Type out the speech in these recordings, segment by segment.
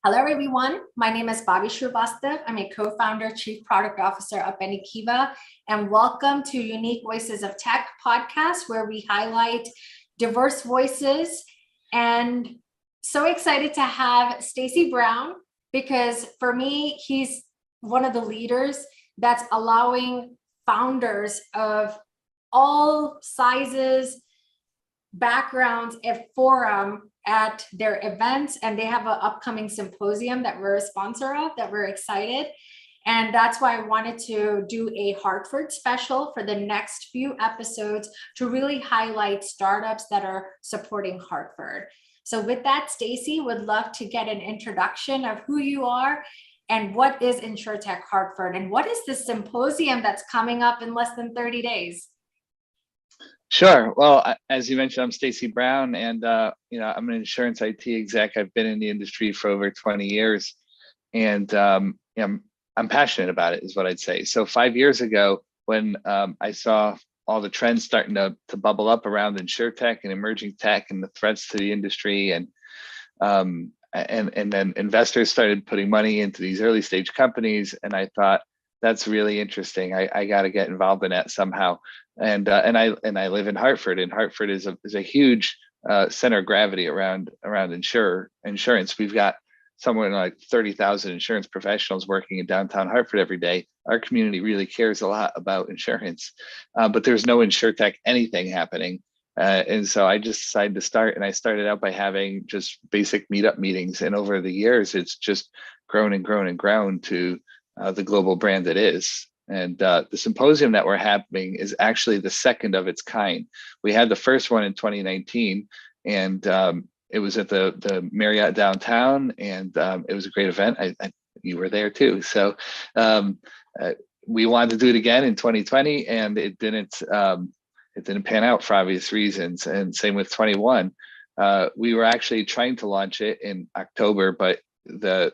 Hello, everyone. My name is Bobby Srivastav. I'm a co-founder, chief product officer of Benikiva, and welcome to Unique Voices of Tech podcast, where we highlight diverse voices. And so excited to have Stacey Brown, because for me, he's one of the leaders that's allowing founders of all sizes, backgrounds, a forum at their events, and they have an upcoming symposium that we're a sponsor of, that we're excited. And that's why I wanted to do a Hartford special for the next few episodes to really highlight startups that are supporting Hartford. So with that, Stacey, would love to get an introduction of who you are and what is InsurTech Hartford, and what is this symposium that's coming up in less than 30 days? Sure. Well, as you mentioned, I'm Stacey Brown, and I'm an insurance IT exec. I've been in the industry for over 20 years, and I'm passionate about it, is what I'd say. So 5 years ago, when I saw all the trends starting to bubble up around insurtech and emerging tech and the threats to the industry, and then investors started putting money into these early stage companies, and I thought, that's really interesting. I got to get involved in that somehow. And I live in Hartford, and Hartford is a huge center of gravity around insurance. We've got somewhere like 30,000 insurance professionals working in downtown Hartford every day. Our community really cares a lot about insurance, but there's no insurtech anything happening. And so I just decided to start, and I started out by having just basic meetup meetings. And over the years, it's just grown and grown and grown to the global brand it is. And the symposium that we're having is actually the second of its kind. We had the first one in 2019, and it was at the Marriott downtown, and it was a great event. You were there too. So we wanted to do it again in 2020, and it didn't pan out for obvious reasons. And same with 21. We were actually trying to launch it in October, but the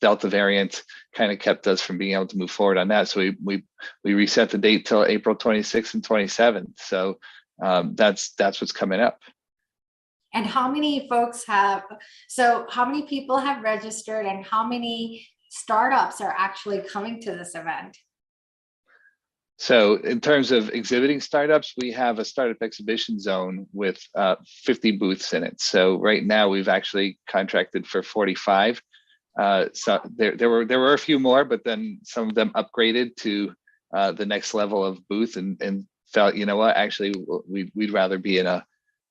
Delta variant kind of kept us from being able to move forward on that. So we reset the date till April 26th and 27th. So that's what's coming up. And how many people have registered, and how many startups are actually coming to this event? So in terms of exhibiting startups, we have a startup exhibition zone with 50 booths in it. So right now we've actually contracted for 45. So there were a few more, but then some of them upgraded to the next level of booth, and felt, you know what, actually we'd rather be on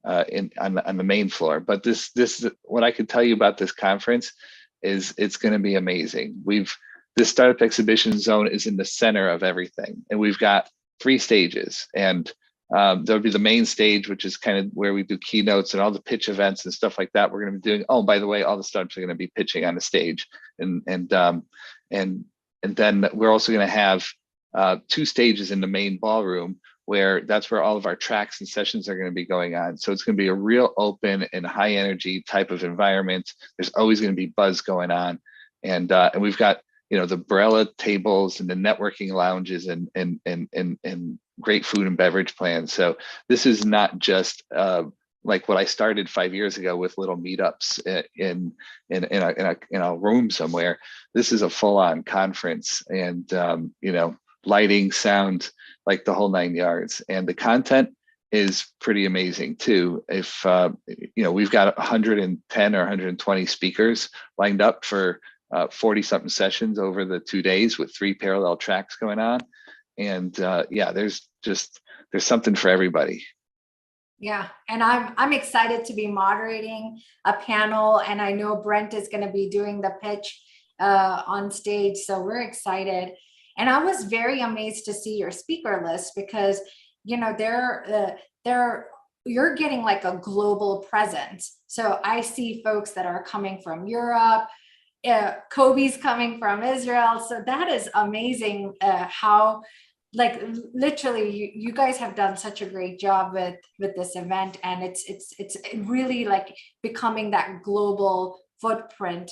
the main floor. But this what I could tell you about this conference is it's going to be amazing. This startup exhibition zone is in the center of everything, and we've got 3 stages, and there'll be the main stage, which is kind of where we do keynotes and all the pitch events and stuff like that. We're going to be doing. Oh, by the way, all the startups are going to be pitching on the stage, and then we're also going to have 2 stages in the main ballroom, where that's where all of our tracks and sessions are going to be going on. So it's going to be a real open and high energy type of environment. There's always going to be buzz going on, and we've got the Barella tables and the networking lounges and great food and beverage plans. So this is not just like what I started 5 years ago with little meetups in a room somewhere. This is a full-on conference, and lighting, sound, like the whole 9 yards. And the content is pretty amazing too. If we've got 110 or 120 speakers lined up for 40 something sessions over the 2 days, with 3 parallel tracks going on. And there's something for everybody. Yeah, and I'm excited to be moderating a panel, and I know Brent is going to be doing the pitch on stage, so we're excited. And I was very amazed to see your speaker list, because you're getting like a global presence. So I see folks that are coming from Europe. Kobe's coming from Israel. So that is amazing how, like, literally you guys have done such a great job with this event, and it's really like becoming that global footprint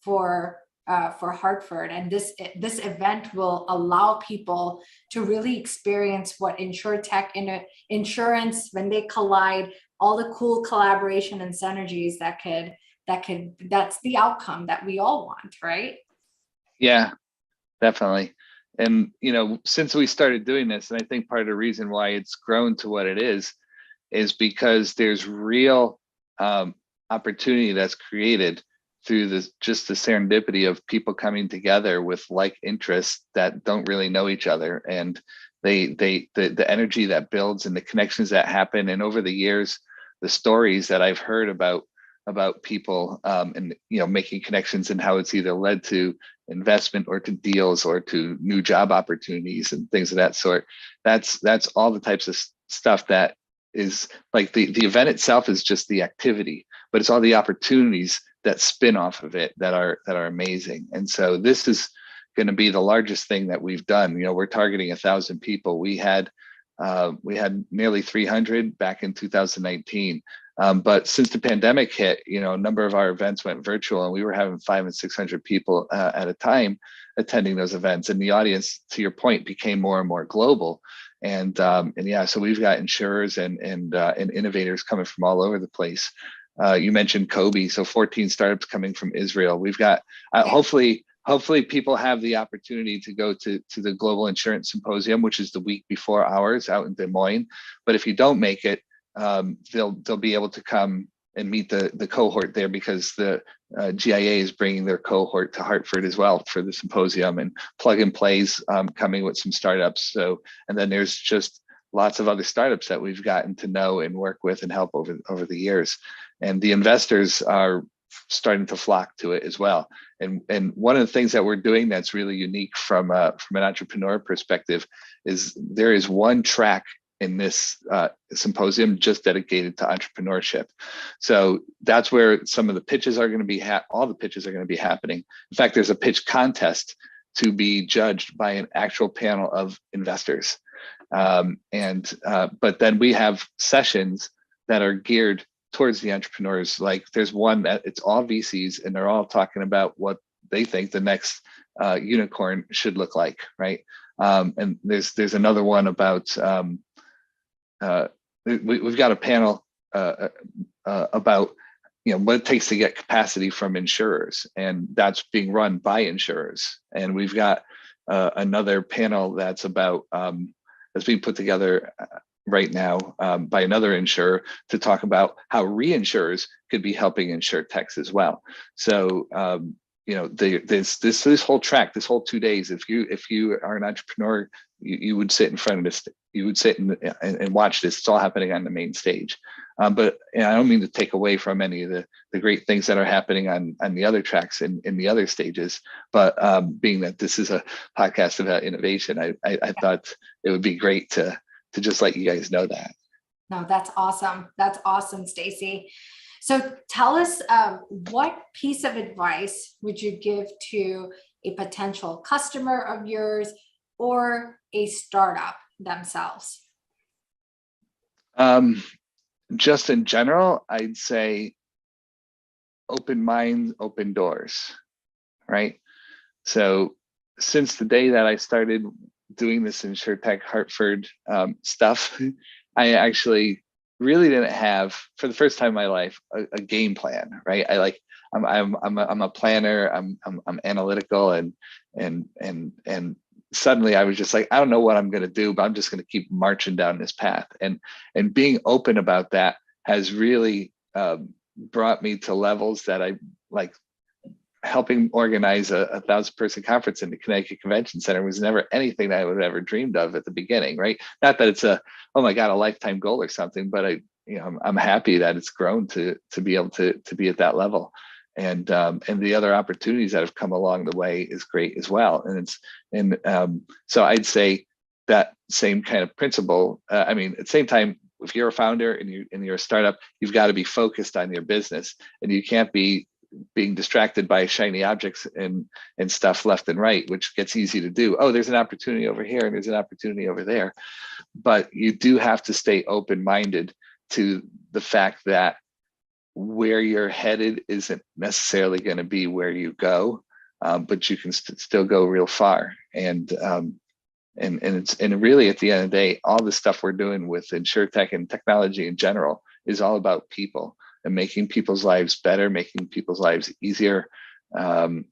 for Hartford. And this event will allow people to really experience what insurtech and insurance, when they collide, all the cool collaboration and synergies that could that's the outcome that we all want, right? Yeah, definitely. And, since we started doing this, and I think part of the reason why it's grown to what it is because there's real opportunity that's created through just the serendipity of people coming together with like interests that don't really know each other. And the energy that builds and the connections that happen. And over the years, the stories that I've heard about people and making connections and how it's either led to investment or to deals or to new job opportunities and things of that sort. That's all the types of stuff that is like the event itself is just the activity, but it's all the opportunities that spin off of it that are amazing. And so this is going to be the largest thing that we've done. We're targeting 1,000 people. We had nearly 300 back in 2019. But since the pandemic hit, a number of our events went virtual, and we were having 500 and 600 people at a time attending those events. And the audience, to your point, became more and more global. And yeah, so we've got insurers and innovators coming from all over the place. You mentioned Kobe, so 14 startups coming from Israel. We've got hopefully people have the opportunity to go to the Global Insurance Symposium, which is the week before ours out in Des Moines. But if you don't make it, they'll be able to come and meet the cohort there, because the GIA is bringing their cohort to Hartford as well for the symposium, and Plug and Play's coming with some startups. So, and then there's just lots of other startups that we've gotten to know and work with and help over the years. And the investors are starting to flock to it as well. And one of the things that we're doing that's really unique from an entrepreneur perspective is there is one track in this symposium just dedicated to entrepreneurship. So that's where some of the pitches are going to be, all the pitches are going to be happening. In fact, there's a pitch contest to be judged by an actual panel of investors. But then we have sessions that are geared towards the entrepreneurs. Like there's one that it's all VCs, and they're all talking about what they think the next unicorn should look like, right? And there's another one about we've got a panel about what it takes to get capacity from insurers, and that's being run by insurers. And we've got another panel that's about that's being put together right now by another insurer to talk about how reinsurers could be helping insure techs as well. So this whole track, this whole 2 days, if you are an entrepreneur, you would sit in front of this, you would sit and watch this. It's all happening on the main stage. But I don't mean to take away from any of the great things that are happening on the other tracks in the other stages. But being that this is a podcast about innovation, I thought it would be great to just let you guys know that. No, that's awesome. That's awesome, Stacey. So tell us, what piece of advice would you give to a potential customer of yours or a startup themselves? Just in general, I'd say open minds, open doors, right? So since the day that I started doing this InsurTech Hartford stuff, I actually really didn't have, for the first time in my life, a game plan, right? I'm a planner. I'm analytical, and suddenly I was just like, I don't know what I'm going to do, but I'm just going to keep marching down this path. And being open about that has really brought me to levels that I like. Helping organize a 1,000-person conference in the Connecticut Convention Center was never anything that I would have ever dreamed of at the beginning, right? Not that it's a lifetime goal or something, but I'm happy that it's grown to be able to be at that level. And the other opportunities that have come along the way is great as well. So I'd say that same kind of principle. At the same time, if you're a founder and you're a startup, you've got to be focused on your business, and you can't be being distracted by shiny objects and stuff left and right, which gets easy to do. Oh, there's an opportunity over here and there's an opportunity over there. But you do have to stay open-minded to the fact that where you're headed isn't necessarily going to be where you go, but you can still go real far. And really, at the end of the day, all the stuff we're doing with InsurTech and technology in general is all about people. and making people's lives better, making people's lives easier. And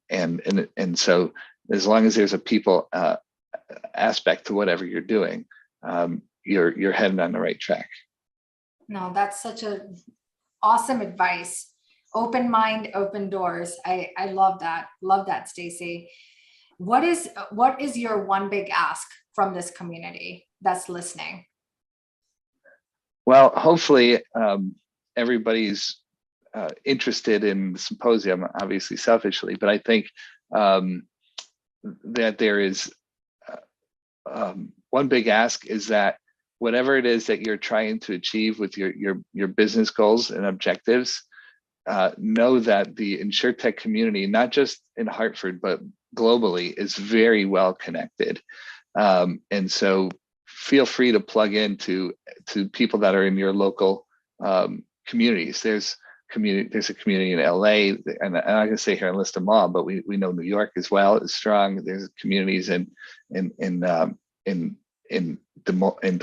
so as long as there's a people aspect to whatever you're doing, you're heading on the right track. No, that's such a awesome advice. Open mind, open doors. I love that. Love that, Stacey. What is your one big ask from this community that's listening? Well, hopefully everybody's interested in the symposium, obviously selfishly, but I think that there is one big ask is that whatever it is that you're trying to achieve with your business goals and objectives, know that the InsurTech community, not just in Hartford, but globally, is very well connected. And so feel free to plug into people that are in your local communities. There's a community in LA, and I'm not gonna say here and list them all, but we know New York as well is strong. There's communities in Des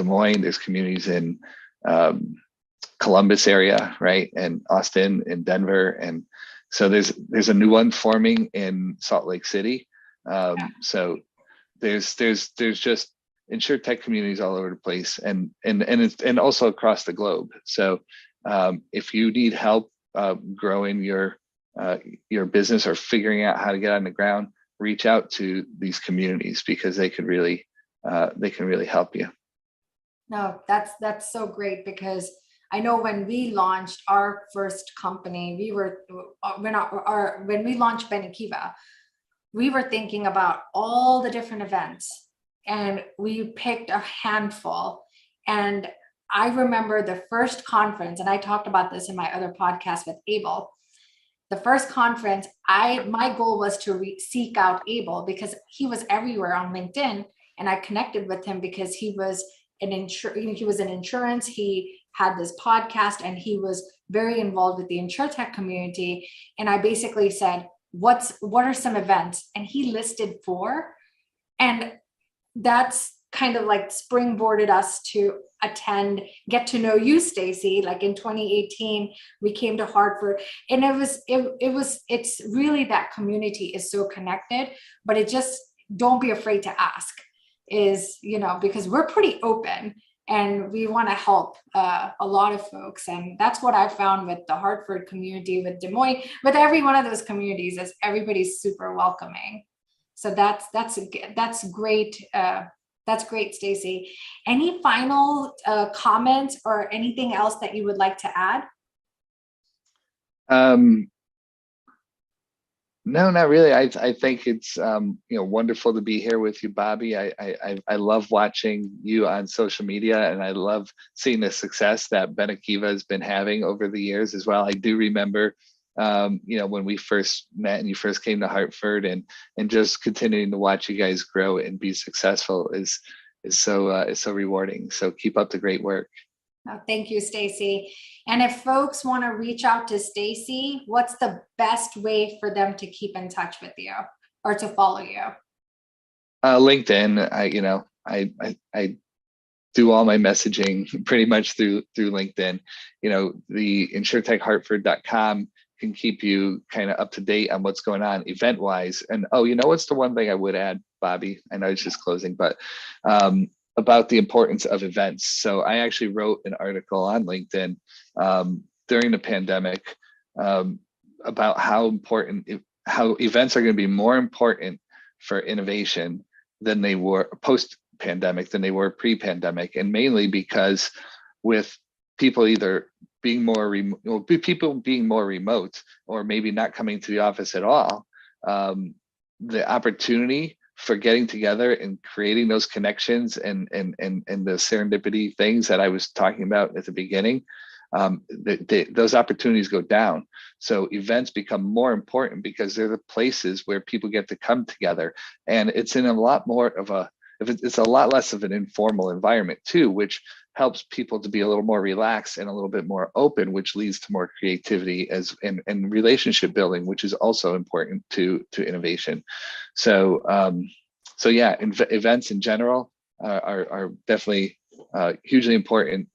Moines. There's communities in Columbus area, right, and Austin and Denver, and so there's a new one forming in Salt Lake City. So there's just InsurTech communities all over the place, and also across the globe. So if you need help growing your business or figuring out how to get on the ground, reach out to these communities because they can really help you. No, that's so great, because I know when we launched our first company, when we launched Benny Kiva, we were thinking about all the different events, and we picked a handful. And I remember the first conference, and I talked about this in my other podcast with Abel. The first conference, my goal was to seek out Abel because he was everywhere on LinkedIn, and I connected with him because he was in insurance. He had this podcast, and he was very involved with the InsurTech community. And I basically said, what are some events? And he listed 4. And that's kind of like springboarded us to get to know you, Stacey. Like in 2018, we came to Hartford, and it's really, that community is so connected, but it just, don't be afraid to ask, because we're pretty open and we want to help a lot of folks. And that's what I found with the Hartford community, with Des Moines, with every one of those communities, is everybody's super welcoming. So that's great. That's great, Stacey. Any final comments or anything else that you would like to add? No, not really. I think it's wonderful to be here with you, Bobby. I love watching you on social media, and I love seeing the success that Benny Kiva has been having over the years as well. I do remember when we first met and you first came to Hartford, and just continuing to watch you guys grow and be successful is so rewarding. So keep up the great work. Oh, thank you, Stacey. And if folks want to reach out to Stacey, what's the best way for them to keep in touch with you or to follow you? LinkedIn. I do all my messaging pretty much through LinkedIn. The insurtechhartford.com can keep you kind of up to date on what's going on event wise. And what's the one thing I would add, Bobby? I know it's just closing, but about the importance of events. So I actually wrote an article on LinkedIn during the pandemic about how events are going to be more important for innovation than they were post-pandemic than they were pre-pandemic, and mainly because with people either being more remote or maybe not coming to the office at all, the opportunity for getting together and creating those connections and the serendipity things that I was talking about at the beginning, those opportunities go down. So events become more important because they're the places where people get to come together, and it's in a lot less of an informal environment too, which helps people to be a little more relaxed and a little bit more open, which leads to more creativity and relationship building, which is also important to innovation. So events in general are definitely hugely important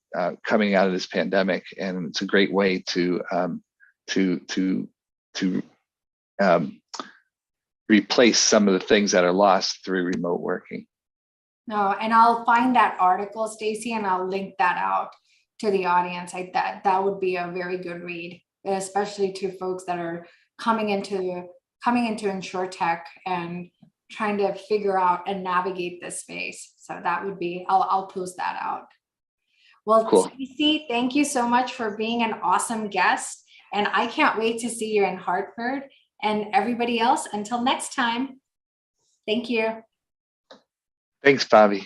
coming out of this pandemic, and it's a great way to replace some of the things that are lost through remote working. No, and I'll find that article, Stacey, and I'll link that out to the audience. That would be a very good read, especially to folks that are coming into InsurTech and trying to figure out and navigate this space. So that would be, I'll post that out. Well, Cool. Stacey, thank you so much for being an awesome guest. And I can't wait to see you in Hartford. And everybody else, until next time, thank you. Thanks, Bobby.